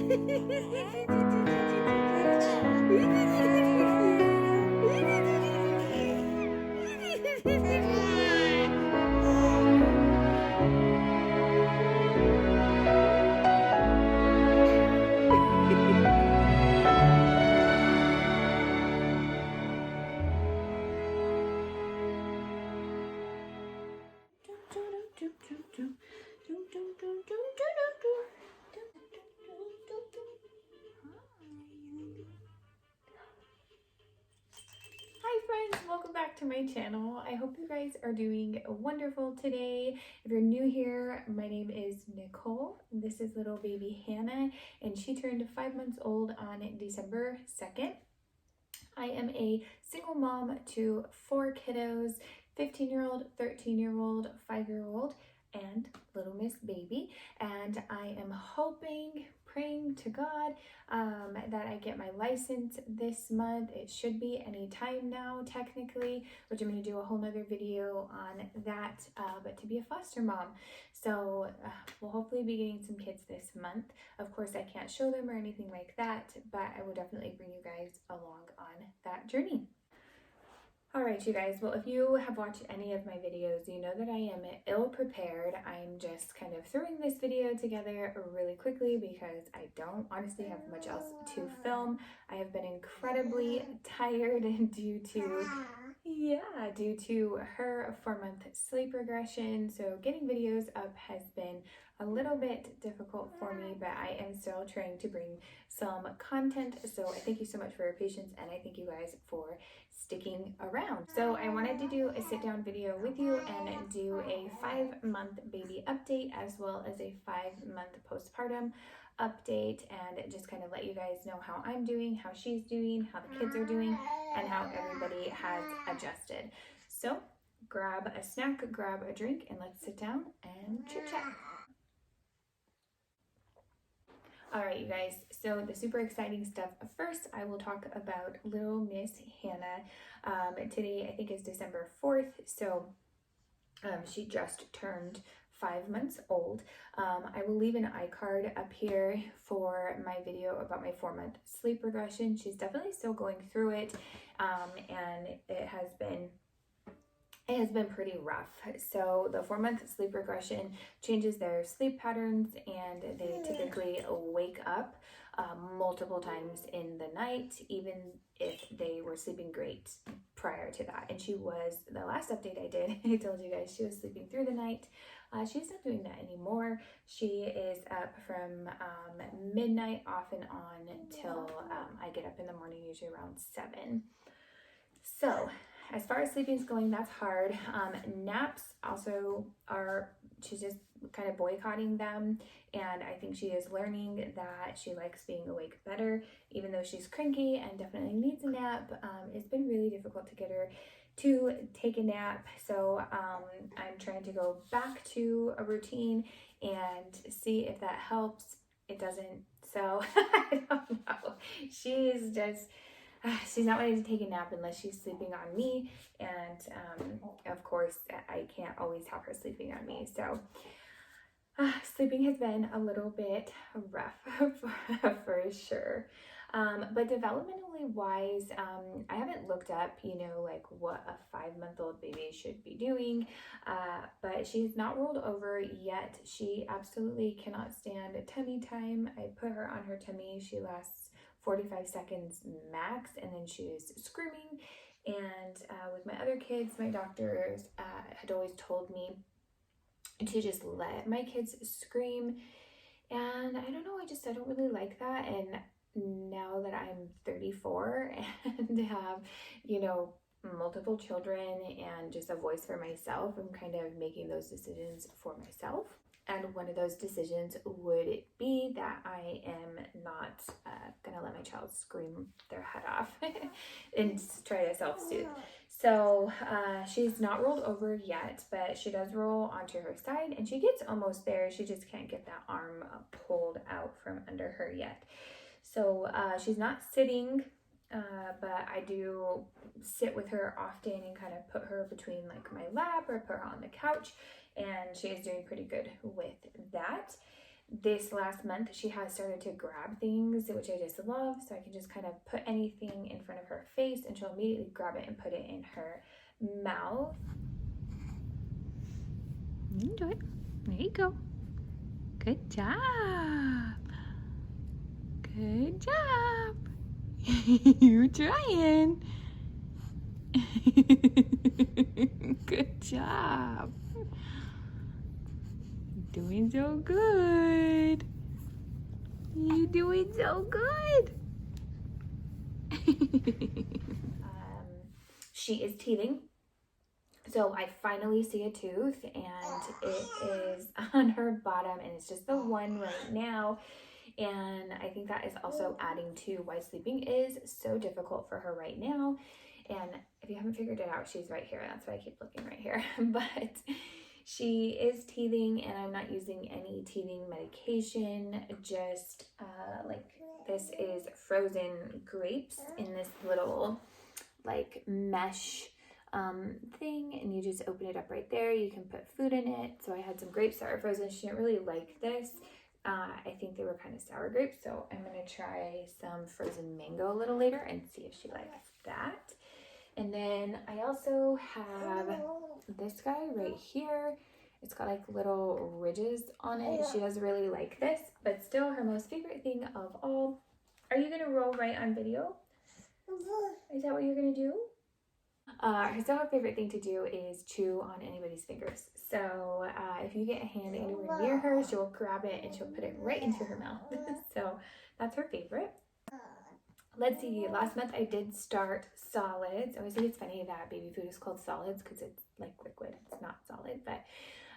Hi friends, welcome back to my channel. I hope you guys are doing wonderful today. If you're new here, my name is Nicole. This is little baby Hannah, and she turned 5 months old on December 2nd. I am a single mom to 4 kiddos, 15-year-old, 13-year-old, 5-year-old, and little Miss Baby. And I am hoping, praying to God that I get my license this month. It should be any time now, technically, which I'm going to do a whole nother video on that, but to be a foster mom. So we'll hopefully be getting some kids this month. Of course, I can't show them or anything like that, but I will definitely bring you guys along on that journey. Alright, you guys, well, if you have watched any of my videos, you know that I am ill prepared. I'm just kind of throwing this video together really quickly because I don't honestly have much else to film. I have been incredibly tired due to her 4-month sleep regression. So getting videos up has been a little bit difficult for me, but I am still trying to bring some content. So I thank you so much for your patience, and I thank you guys for sticking around. So I wanted to do a sit down video with you and do a 5-month baby update as well as a 5-month postpartum update, and just kind of let you guys know how I'm doing, how she's doing, how the kids are doing, and how everybody has adjusted. So grab a snack, grab a drink, and let's sit down and chit chat. Alright, you guys, so the super exciting stuff. First, I will talk about little Miss Hannah. Today, I think, is December 4th, so she just turned 5 months old. I will leave an iCard up here for my video about my 4-month sleep regression. She's definitely still going through it, and it has been pretty rough. So the 4-month sleep regression changes their sleep patterns, and they typically wake up multiple times in the night, even if they were sleeping great prior to that. And she was, the last update I did, I told you guys she was sleeping through the night. She's not doing that anymore. She is up from midnight off and on till I get up in the morning, usually around 7. So as far as sleeping is going, that's hard. Naps also she's just kind of boycotting them, and I think she is learning that she likes being awake better, even though she's cranky and definitely needs a nap. It's been really difficult to get her to take a nap, so I'm trying to go back to a routine and see if that helps. It doesn't, so I don't know. She's not ready to take a nap unless she's sleeping on me, and of course I can't always have her sleeping on me, so sleeping has been a little bit rough for sure. But developmentally wise, I haven't looked up, like what a 5-month-old baby should be doing, but she's not rolled over yet. She absolutely cannot stand tummy time. I put her on her tummy. She lasts 45 seconds max, and then she's screaming. And with my other kids, my doctors had always told me to just let my kids scream, and I don't know, I don't really like that. And now that I'm 34 and have, multiple children and just a voice for myself, I'm kind of making those decisions for myself. And one of those decisions would be that I am not gonna let my child scream their head off and try to self-soothe. So she's not rolled over yet, but she does roll onto her side, and she gets almost there. She just can't get that arm pulled out from under her yet. So she's not sitting, but I do sit with her often and kind of put her between like my lap or put her on the couch, and she is doing pretty good with that. this last month, she has started to grab things, which I just love. So I can just kind of put anything in front of her face and she'll immediately grab it and put it in her mouth. You can do it. There you go. Good job. Good job. You're trying. Good job. Doing so good. You doing so good. She is teething. So I finally see a tooth and it is on her bottom and it's just the one right now. And I think that is also adding to why sleeping is so difficult for her right now. And if you haven't figured it out, she's right here. That's why I keep looking right here. But she is teething and I'm not using any teething medication. Just like this is frozen grapes in this little like mesh thing, and you just open it up right there. You can put food in it. So I had some grapes that are frozen. She didn't really like this. I think they were kind of sour grapes, so I'm gonna try some frozen mango a little later and see if she likes that. And then I also have this guy right here. It's got like little ridges on it. She doesn't really like this, but still her most favorite thing of all. Are you gonna roll right on video? Is that what you're gonna do? Her still her favorite thing to do is chew on anybody's fingers. So if you get a hand anywhere near her, she'll grab it and she'll put it right into her mouth. So that's her favorite. Let's see, last month I did start solids. I always think it's funny that baby food is called solids because it's like liquid. It's not solid, but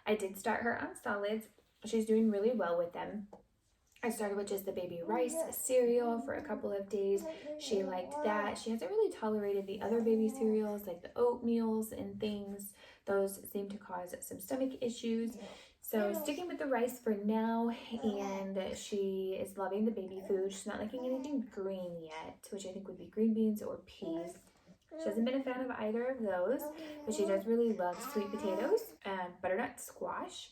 I did start her on solids. She's doing really well with them. I started with just the baby rice cereal for a couple of days. She liked that. She hasn't really tolerated the other baby cereals like the oatmeals and things. Those seem to cause some stomach issues. So sticking with the rice for now, and she is loving the baby food. She's not liking anything green yet, which I think would be green beans or peas. She hasn't been a fan of either of those, but she does really love sweet potatoes and butternut squash.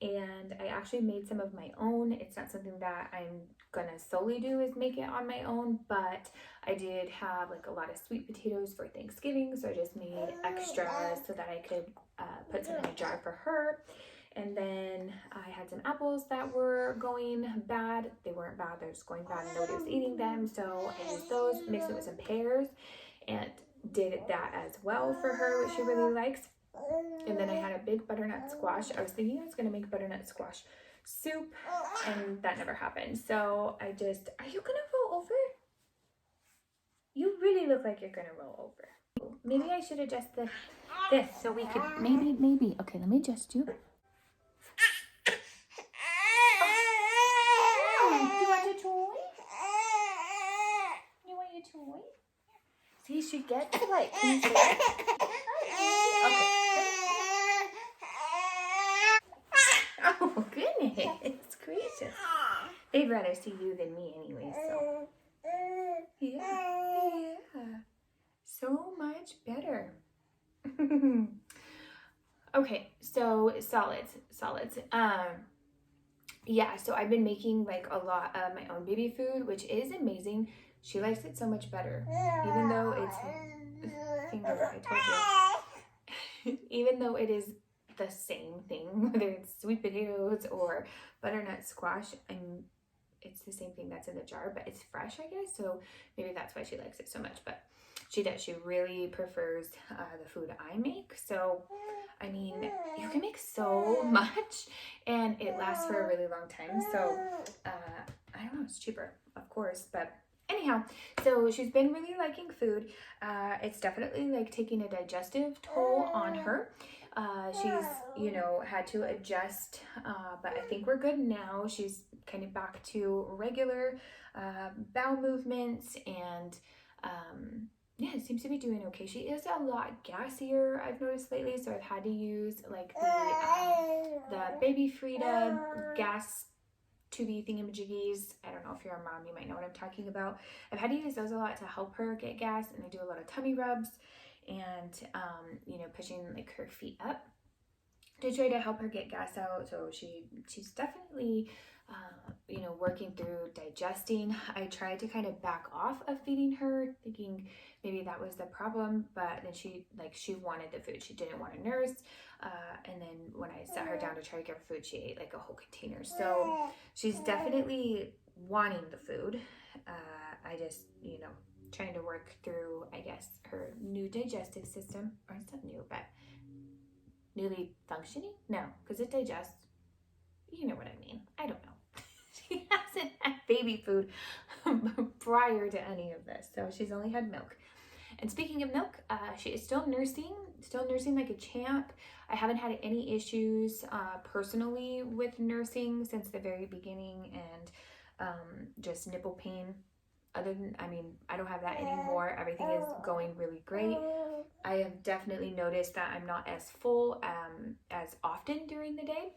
And I actually made some of my own. It's not something that I'm gonna solely do is make it on my own, but I did have like a lot of sweet potatoes for Thanksgiving, so I just made extra so that I could put some in a jar for her. And then I had some apples that were going bad. They weren't bad, they're just going bad and nobody was eating them, so I used those, mixed it with some pears, and did that as well for her, which she really likes. And then I had a big butternut squash. I was thinking I was going to make butternut squash soup, and that never happened. So I just, are you going to roll over? You really look like you're going to roll over. Maybe I should adjust this so we could, maybe. Okay, let me adjust you. Oh, you want your toy? You want your toy? See, she gets like, can you say that? Okay. Oh, goodness gracious. They'd rather see you than me anyway, so. Yeah. So much better. Okay, so solids. Yeah, so I've been making like a lot of my own baby food, which is amazing. She likes it so much better, even though it's, finger, I told you. Even though it is the same thing, whether it's sweet potatoes or butternut squash, it's the same thing that's in the jar, but it's fresh, I guess. So maybe that's why she likes it so much. But she does. She really prefers the food I make. So, I mean, you can make so much and it lasts for a really long time. So, I don't know, it's cheaper, of course, but anyhow, so she's been really liking food. It's definitely like taking a digestive toll on her. She's, you know, had to adjust, but I think we're good now. She's kind of back to regular bowel movements, and yeah, it seems to be doing okay. She is a lot gassier, I've noticed lately, so I've had to use like the Baby Frida gas tubey thingamajiggies. I don't know if you're a mom, you might know what I'm talking about. I've had to use those a lot to help her get gas, and I do a lot of tummy rubs and you know, pushing like her feet up to try to help her get gas out. So she's definitely you know, working through digesting. I tried to kind of back off of feeding her, thinking maybe that was the problem, but then she wanted the food. She didn't want to nurse. And then when I sat her down to try to give her food, she ate like a whole container. So she's definitely wanting the food. I just, you know, trying to work through, I guess, her new digestive system, or it's not new, but newly functioning? No, because it digests. You know what I mean. I don't know. She hasn't had baby food prior to any of this, so she's only had milk. And speaking of milk, she is still nursing like a champ. I haven't had any issues personally with nursing since the very beginning, and just nipple pain. Other than, I mean, I don't have that anymore. Everything is going really great. I have definitely noticed that I'm not as full as often during the day.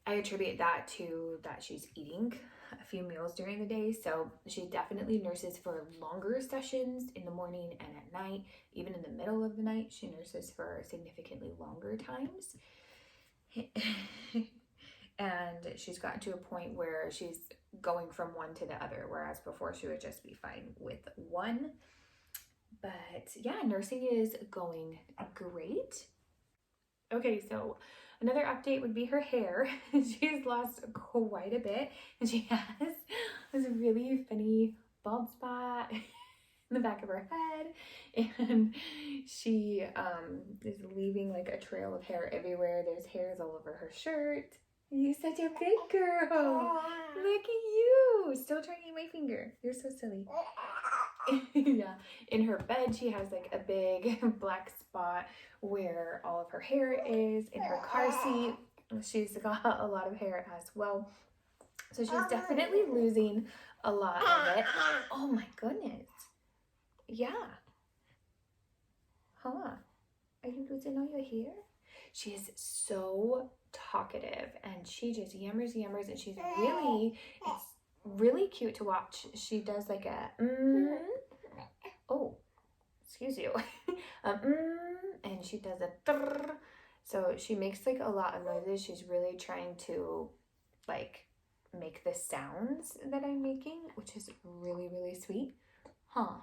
I attribute that to that she's eating a few meals during the day. So she definitely nurses for longer sessions in the morning and at night. Even in the middle of the night, she nurses for significantly longer times. And she's gotten to a point where she's going from one to the other, whereas before she would just be fine with one. But yeah, nursing is going great. Okay, so another update would be her hair. She's lost quite a bit, and she has this really funny bald spot in the back of her head, and she is leaving like a trail of hair everywhere. There's hairs all over her shirt. You're such a big girl. Look at you. Still trying to eat my finger. You're so silly. Yeah. In her bed, she has like a big black spot where all of her hair is. In her car seat, she's got a lot of hair as well. So she's definitely losing a lot of it. Oh my goodness. Yeah. Huh. Are you losing all your hair? She is so talkative, and she just yammers, and she's it's really cute to watch. She does like a oh, excuse you, and she does a so she makes like a lot of noises. She's really trying to like make the sounds that I'm making, which is really, really sweet. Huh.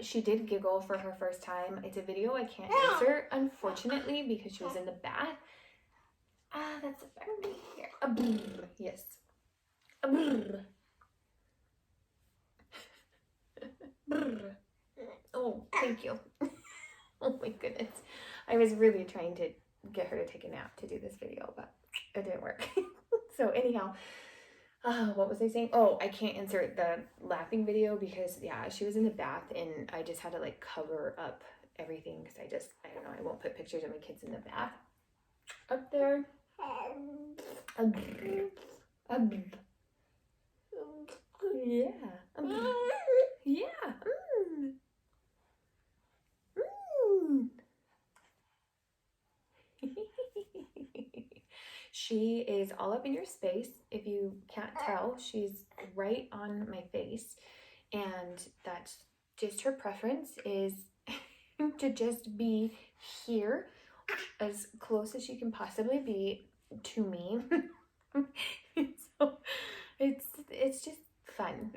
She did giggle for her first time. It's a video I can't insert, unfortunately, because she was in the bath. That's a better here. A brr, yes. A brr. Brr. Oh, thank you. Oh my goodness. I was really trying to get her to take a nap to do this video, but it didn't work. So anyhow, what was I saying? Oh, I can't insert the laughing video because, yeah, she was in the bath and I just had to like cover up everything because I don't know, I won't put pictures of my kids in the bath up there. Yeah. Yeah. She is all up in your space. If you can't tell, she's right on my face. And that's just her preference, is to just be here as close as she can possibly be to me. So it's just fun.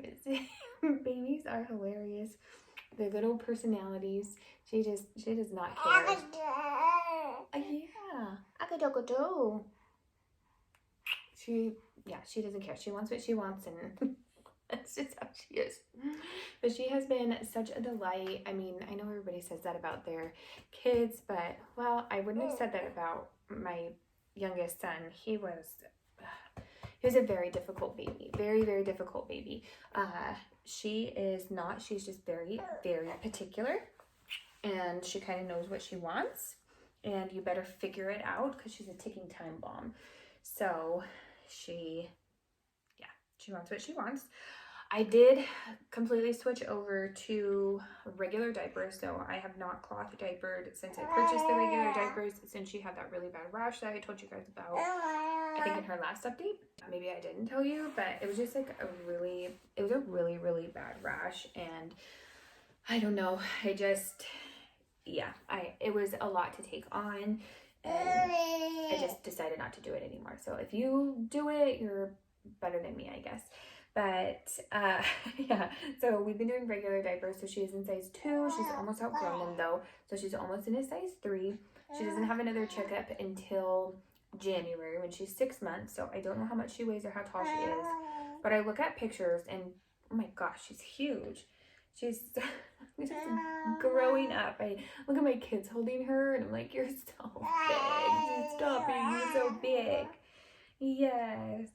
Babies are hilarious. Their little personalities. She does not care. Yeah. Akadokodo. She doesn't care. She wants what she wants, and that's just how she is. But she has been such a delight. I mean, I know everybody says that about their kids, but, well, I wouldn't have said that about my youngest son. He was a very difficult baby. Very, very difficult baby. She is not. She's just very, very particular, and she kind of knows what she wants, and you better figure it out because she's a ticking time bomb. So she wants what she wants. I did completely switch over to regular diapers, so I have not cloth diapered since I purchased the regular diapers, since she had that really bad rash that I told you guys about, I think in her last update. Maybe I didn't tell you, but it was just like it was a really, really bad rash, and I don't know, it was a lot to take on. and I just decided not to do it anymore. So if you do it, you're better than me, I guess. But yeah, so we've been doing regular diapers. So she is in size 2. She's almost outgrown them though. So she's almost in a size 3. She doesn't have another checkup until January when she's 6 months. So I don't know how much she weighs or how tall she is. But I look at pictures and oh my gosh, she's huge. She's just growing up. I look at my kids holding her and I'm like, you're so big. Stop being so big. Yes,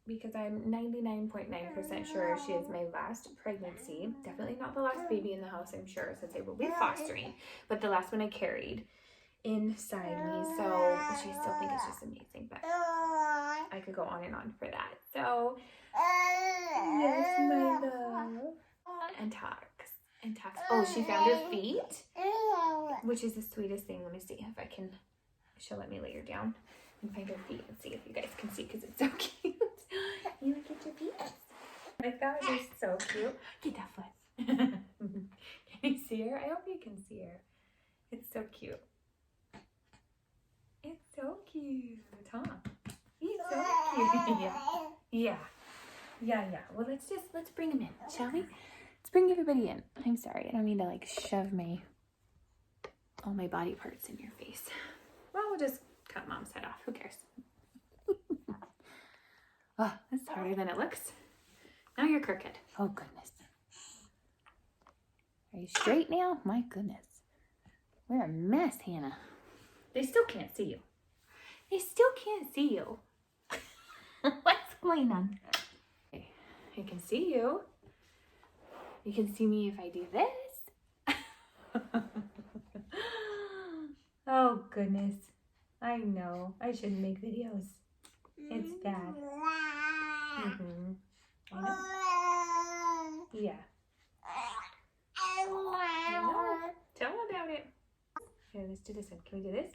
because I'm 99.9% sure she is my last pregnancy. Definitely not the last baby in the house, I'm sure, since I will be fostering, but the last one I carried inside me. So she still think it's just amazing, but I could go on and on for that. So yes, my love. And talks. And talks. Oh, she found her feet, which is the sweetest thing. Let me see if I can, she'll let me lay her down and find her feet and see if you guys can see because it's so cute. You look at your feet. Like that was just so cute. Get that foot. Can you see her? I hope you can see her. It's so cute. It's so cute, huh? He's so cute. Yeah. Well, let's bring him in, shall we? Let's bring everybody in. I'm sorry, I don't mean to like shove all my body parts in your face. Well, we'll just cut mom's head off. Who cares? Oh, this is harder than it looks. Now you're crooked. Oh, goodness. Are you straight now? My goodness. We're a mess, Hannah. They still can't see you. They still can't see you. What's going on? Okay, I can see you. You can see me if I do this. Oh, goodness. I know. I shouldn't make videos. It's bad. Mm-hmm. I know. Yeah. I know. Tell me about it. Here, let's do this one. Can we do this?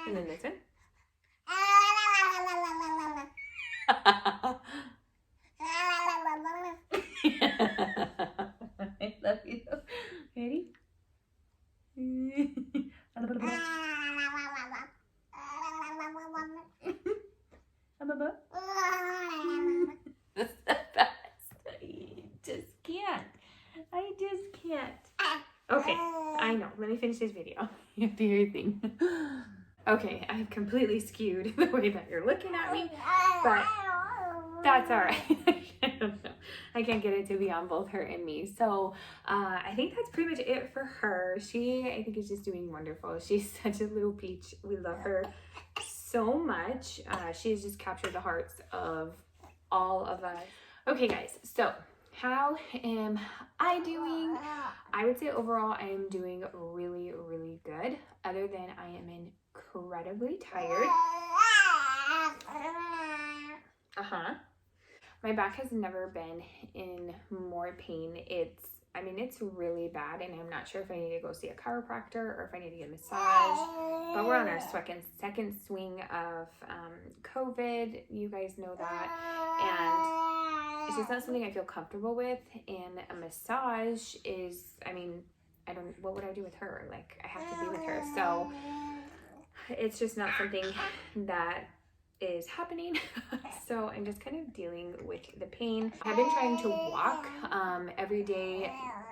And then this one. I love you. Ready? That's the best. I just can't. Okay, I know. Let me finish this video. You have to hear your thing. Okay, I've completely skewed the way that you're looking at me, but that's all right. I don't know. I can't get it to be on both her and me. So I think that's pretty much it for her. She, I think, is just doing wonderful. She's such a little peach. We love her so much. She has just captured the hearts of all of us. Okay, guys, so how am I doing? I would say overall I am doing really, really good, other than I am incredibly tired. My back has never been in more pain. It's really bad, and I'm not sure if I need to go see a chiropractor or if I need to get a massage. But we're on our second swing of COVID. You guys know that. And it's just not something I feel comfortable with. And a massage is, what would I do with her? Like, I have to be with her. So it's just not something that is happening. So I'm just kind of dealing with the pain. I've been trying to walk every day,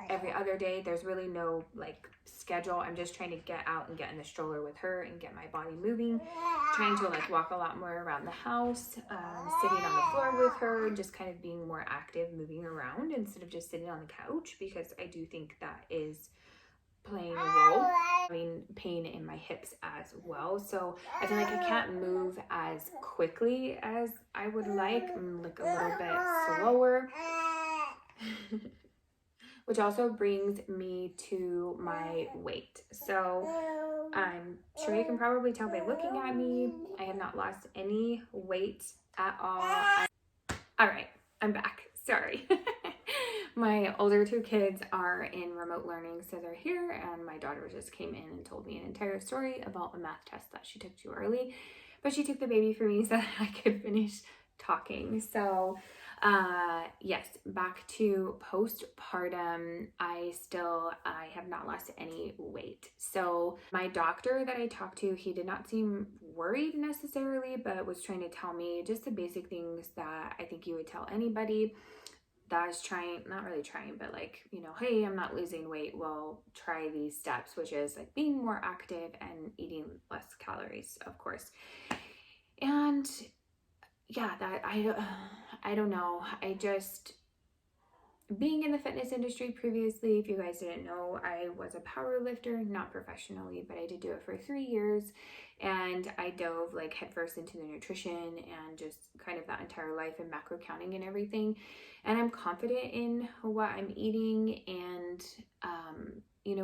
every other day. There's really no like schedule. I'm just trying to get out and get in the stroller with her and get my body moving. Trying to like walk a lot more around the house, sitting on the floor with her, just kind of being more active, moving around instead of just sitting on the couch, because I do think that is playing a role. Pain in my hips as well, so I feel like I can't move as quickly as I would like. I'm like a little bit slower. Which also brings me to my weight. So I'm sure you can probably tell by looking at me, I have not lost any weight at all. All right, I'm back. Sorry. My older 2 kids are in remote learning, so they're here, and my daughter just came in and told me an entire story about a math test that she took too early, but she took the baby for me so that I could finish talking. So Yes, back to postpartum. I have not lost any weight. So my doctor that I talked to, he did not seem worried necessarily, but was trying to tell me just the basic things that I think you would tell anybody that is trying, not really trying, but like, hey, I'm not losing weight. Well, try these steps, which is like being more active and eating less calories, of course. And yeah, that I don't know. Being in the fitness industry previously, if you guys didn't know, I was a power lifter, not professionally, but I did do it for 3 years. And I dove like headfirst into the nutrition and just kind of that entire life and macro counting and everything. And I'm confident in what I'm eating. And,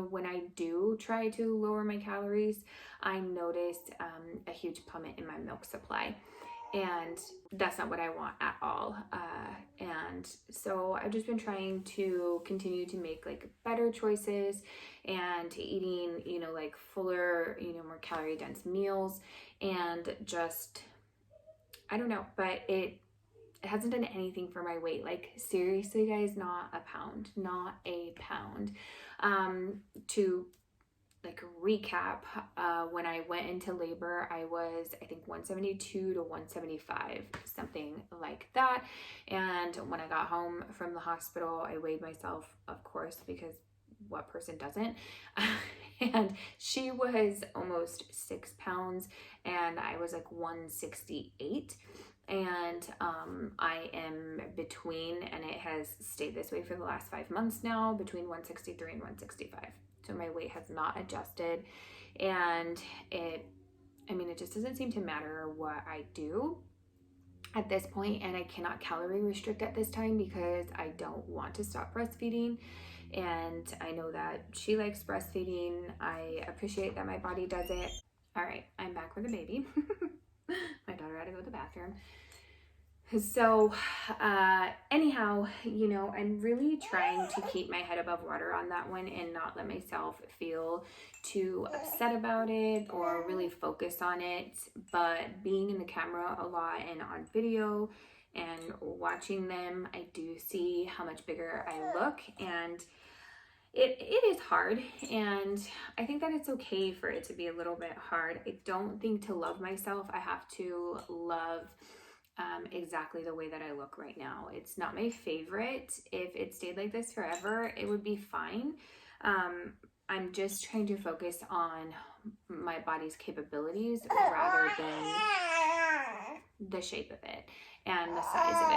when I do try to lower my calories, I noticed a huge plummet in my milk supply. And that's not what I want at all. And so I've just been trying to continue to make like better choices and eating, like fuller, more calorie dense meals, and just, I don't know, but it hasn't done anything for my weight. Like seriously guys, not a pound. To like recap, when I went into labor, I was, I think 172 to 175, something like that. And when I got home from the hospital, I weighed myself, of course, because what person doesn't? And she was almost 6 pounds and I was like 168. And I am between, and it has stayed this way for the last 5 months now, between 163 and 165. So my weight has not adjusted, and it just doesn't seem to matter what I do at this point. And I cannot calorie restrict at this time because I don't want to stop breastfeeding. And I know that she likes breastfeeding. I appreciate that my body does it. All right, I'm back with the baby. My daughter had to go to the bathroom. So anyhow, I'm really trying to keep my head above water on that one and not let myself feel too upset about it or really focus on it. But being in the camera a lot and on video and watching them, I do see how much bigger I look, and it is hard, and I think that it's okay for it to be a little bit hard. I don't think to love myself, I have to love exactly the way that I look right now. It's not my favorite. If it stayed like this forever, it would be fine. I'm just trying to focus on my body's capabilities rather than the shape of it and the size of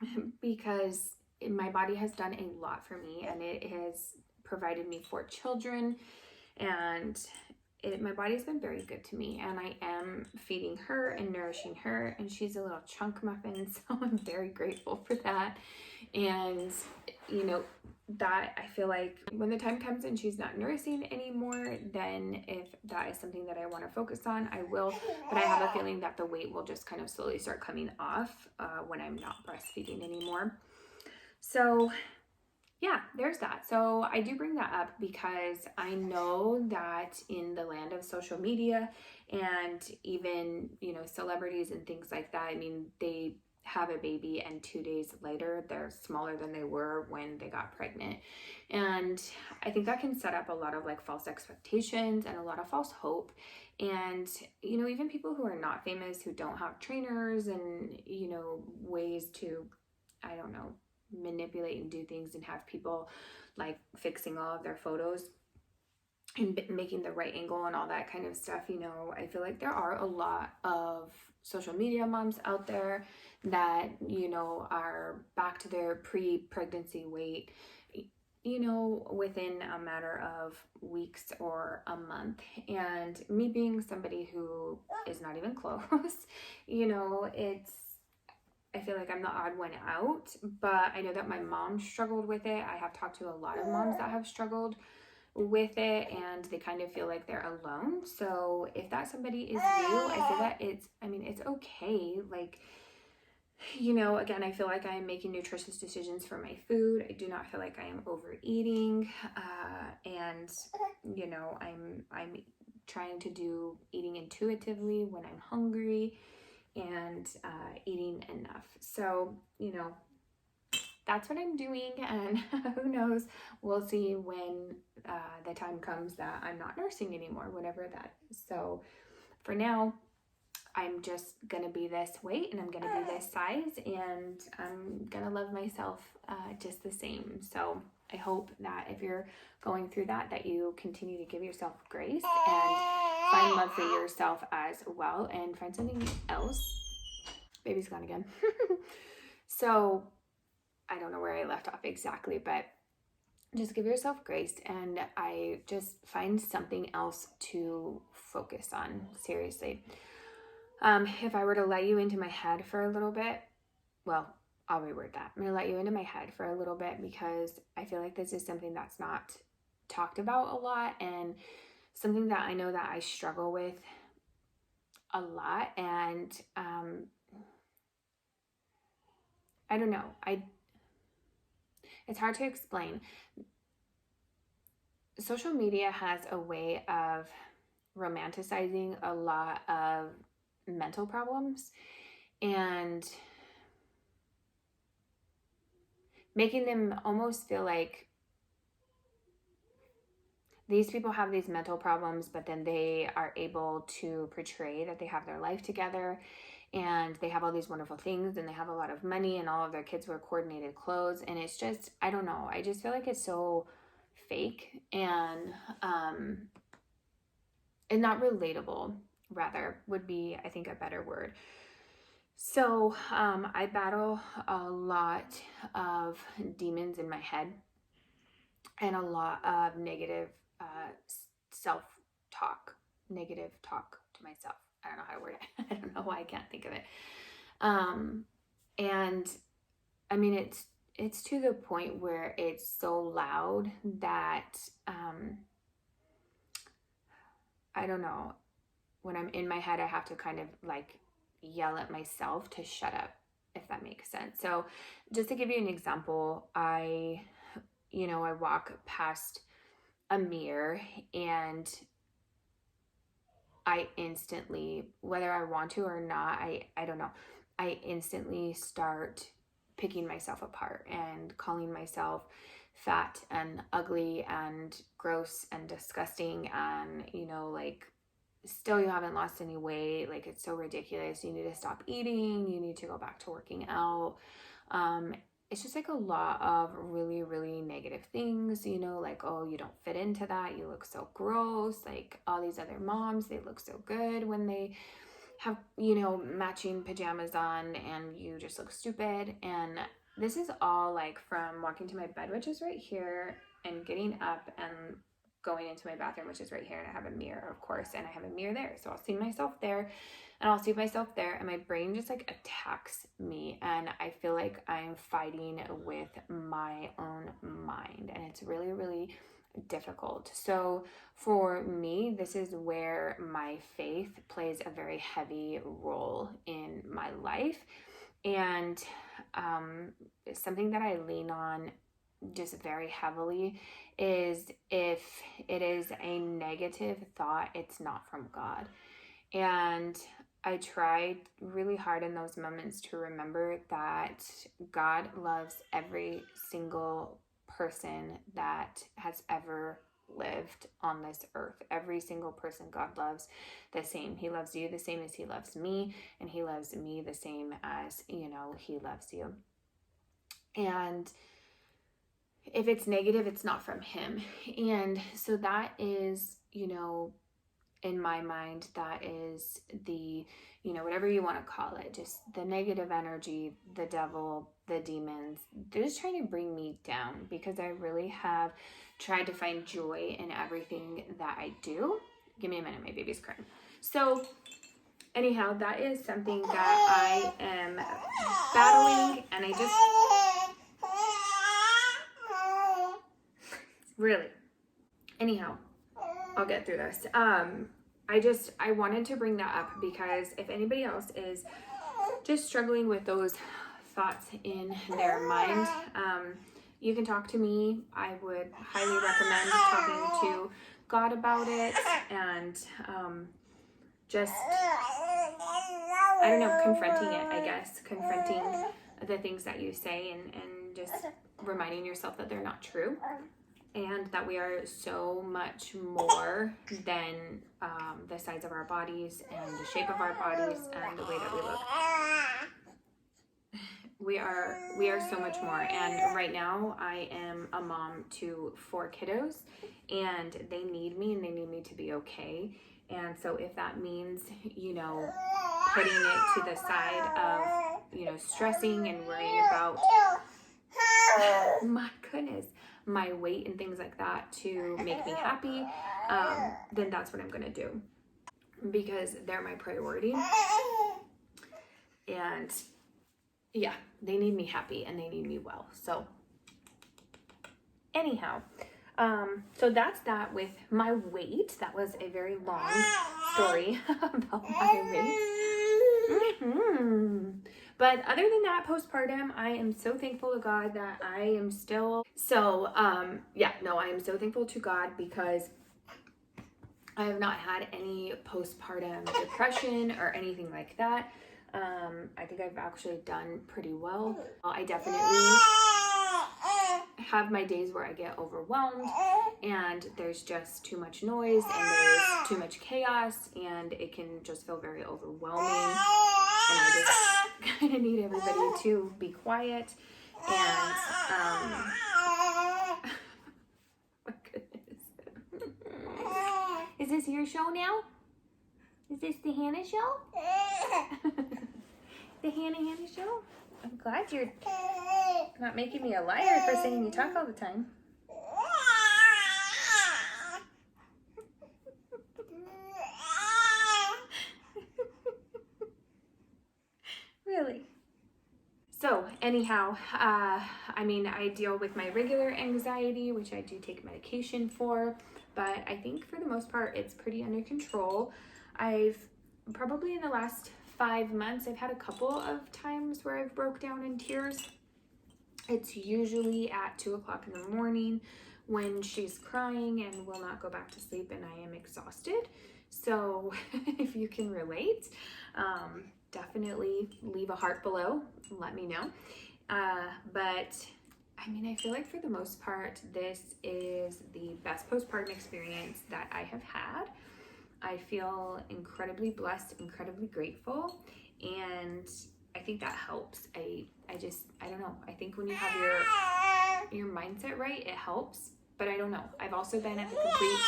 it. Because my body has done a lot for me, and it has provided me 4 children, and my body's been very good to me, and I am feeding her and nourishing her, and she's a little chunk muffin, so I'm very grateful for that. And that I feel like when the time comes and she's not nursing anymore, then if that is something that I want to focus on, I will. But I have a feeling that the weight will just kind of slowly start coming off when I'm not breastfeeding anymore. So yeah, there's that. So I do bring that up because I know that in the land of social media and even, celebrities and things like that, they have a baby and 2 days later, they're smaller than they were when they got pregnant. And I think that can set up a lot of like false expectations and a lot of false hope. And, even people who are not famous, who don't have trainers and, ways to, I don't know, manipulate and do things and have people like fixing all of their photos and making the right angle and all that kind of stuff. I feel like there are a lot of social media moms out there that are back to their pre-pregnancy weight within a matter of weeks or a month. And me being somebody who is not even close, I feel like I'm the odd one out, but I know that my mom struggled with it. I have talked to a lot of moms that have struggled with it, and they kind of feel like they're alone. So if that somebody is you, I feel that it's okay. Like, again, I feel like I am making nutritious decisions for my food. I do not feel like I am overeating, and I'm trying to do eating intuitively when I'm hungry. and eating enough. So, you know, that's what I'm doing, and who knows, we'll see when the time comes that I'm not nursing anymore, whatever that is. So for now, I'm just gonna be this weight and I'm gonna be this size, and I'm gonna love myself just the same. So I hope that if you're going through that, that you continue to give yourself grace and find love for yourself as well, and find something else. Baby's gone again. So I don't know where I left off exactly, but just give yourself grace, and I just find something else to focus on, seriously. If I were to let you into my head for a little bit, well, I'll reword that. I'm going to let you into my head for a little bit, because I feel like this is something that's not talked about a lot, and something that I know that I struggle with a lot. And I don't know. It's hard to explain. Social media has a way of romanticizing a lot of mental problems and making them almost feel like these people have these mental problems, but then they are able to portray that they have their life together and they have all these wonderful things and they have a lot of money and all of their kids wear coordinated clothes. And it's just, I don't know, I just feel like it's so fake and not relatable, rather, would be, I think, a better word. So I battle a lot of demons in my head and a lot of negative self-talk, negative talk to myself. I don't know how to word it. I don't know why I can't think of it. And I mean, it's to the point where it's so loud that I don't know. When I'm in my head, I have to kind of like yell at myself to shut up, if that makes sense. So just to give you an example, I walk past a mirror and I instantly, whether I want to or not, I don't know, I instantly start picking myself apart and calling myself fat and ugly and gross and disgusting, and like, still you haven't lost any weight, like it's so ridiculous, you need to stop eating, you need to go back to working out. It's just like a lot of really, really negative things, like, oh, you don't fit into that, you look so gross, like all these other moms, they look so good when they have, matching pajamas on, and you just look stupid. And this is all like from walking to my bed, which is right here, and getting up and going into my bathroom, which is right here, and I have a mirror, of course, and I have a mirror there, so I'll see myself there, and I'll see myself there, and my brain just like attacks me, and I feel like I'm fighting with my own mind, and it's really, really difficult. So for me, this is where my faith plays a very heavy role in my life, and something that I lean on just very heavily is, if it is a negative thought, it's not from God. And I try really hard in those moments to remember that God loves every single person that has ever lived on this earth. Every single person God loves the same. He loves you the same as he loves me, and he loves me the same as, he loves you. And if it's negative, it's not from him. And so that is, in my mind, that is the, whatever you want to call it, just the negative energy, the devil, the demons, they're just trying to bring me down, because I really have tried to find joy in everything that I do. Give me a minute, my baby's crying. So anyhow, that is something that I am battling, and I just really, anyhow, I'll get through this. I wanted to bring that up, because if anybody else is just struggling with those thoughts in their mind, you can talk to me. I would highly recommend talking to God about it, and just, I don't know, confronting it, I guess, confronting the things that you say, and just reminding yourself that they're not true, and that we are so much more than the size of our bodies and the shape of our bodies and the way that we look. We are so much more. And right now I am a mom to 4 kiddos, and they need me, and they need me to be okay. And so if that means, you know, putting it to the side of, you know, stressing and worrying about, my goodness, my weight and things like that to make me happy, then that's what I'm gonna do, because they're my priority. And yeah, they need me happy and they need me well. So anyhow, so that's that with my weight. That was a very long story about my weight. But other than that, postpartum, I am so thankful to God that I am still, I am so thankful to God because I have not had any postpartum depression or anything like that. I think I've actually done pretty well. I definitely have my days where I get overwhelmed and there's just too much noise and there's too much chaos, and it can just feel very overwhelming, and I just kind of need everybody to be quiet. And my goodness. Is this your show now? Is this the Hannah show? The Hannah show? I'm glad you're not making me a liar for saying you talk all the time. Really? So anyhow, I mean, I deal with my regular anxiety, which I do take medication for, but I think for the most part, it's pretty under control. I've probably in the last 5 months, I've had a couple of times where I've broke down in tears. It's usually at 2 o'clock in the morning when she's crying and will not go back to sleep and I am exhausted. So if you can relate, definitely leave a heart below, let me know. But I mean, I feel like for the most part, this is the best postpartum experience that I have had. I feel incredibly blessed, incredibly grateful, and I think that helps. I don't know. I think when you have your mindset right, it helps. But I don't know. I've also been at the complete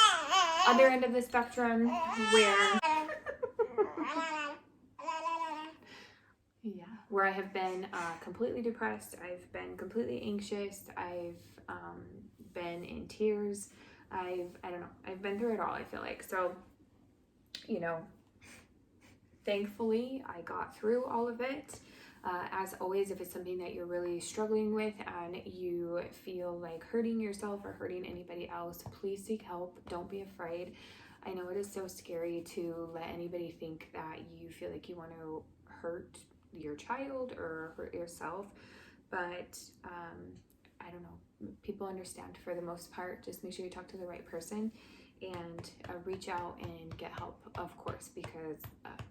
other end of the spectrum where I have been completely depressed. I've been completely anxious. I've been in tears. I don't know. I've been through it all, I feel like. So, you know, thankfully I got through all of it. As always, if it's something that you're really struggling with and you feel like hurting yourself or hurting anybody else, please seek help. Don't be afraid. I know it is so scary to let anybody think that you feel like you want to hurt your child or hurt yourself, but I don't know. People understand for the most part. Just make sure you talk to the right person and reach out and get help, of course, because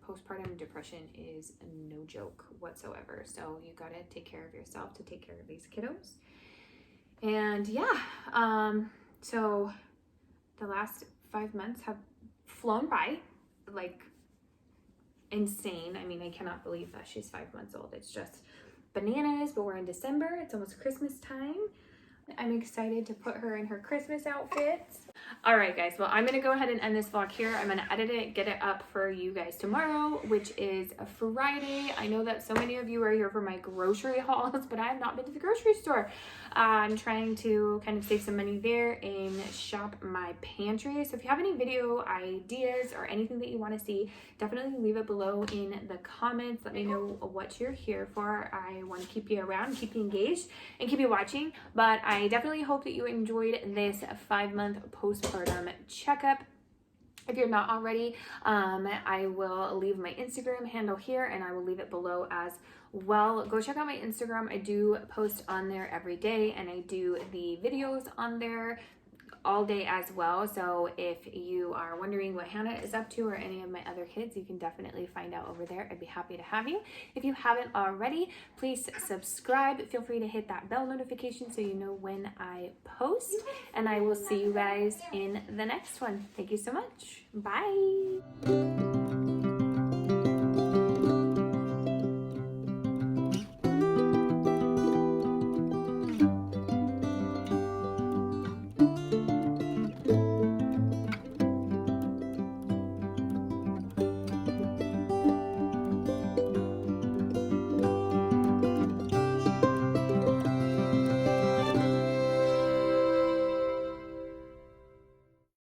postpartum depression is no joke whatsoever. So you gotta take care of yourself to take care of these kiddos. And yeah, so the last 5 months have flown by like insane. I mean, I cannot believe that she's 5 months old. It's just bananas, but we're in December. It's almost Christmas time. I'm excited to put her in her Christmas outfits. All right, guys. Well, I'm going to go ahead and end this vlog here. I'm going to edit it, get it up for you guys tomorrow, which is a Friday. I know that so many of you are here for my grocery hauls, but I have not been to the grocery store. I'm trying to kind of save some money there and shop my pantry. So if you have any video ideas or anything that you want to see, definitely leave it below in the comments. Let me know what you're here for. I want to keep you around, keep you engaged, and keep you watching. But I definitely hope that you enjoyed this 5-month postpartum checkup. If you're not already, I will leave my Instagram handle here and I will leave it below as well. Go check out my Instagram. I do post on there every day and I do the videos on there all day as well. So if you are wondering what Hannah is up to or any of my other kids, you can definitely find out over there. I'd be happy to have you. If you haven't already, please subscribe. Feel free to hit that bell notification so you know when I post, and I will see you guys in the next one. Thank you so much. Bye.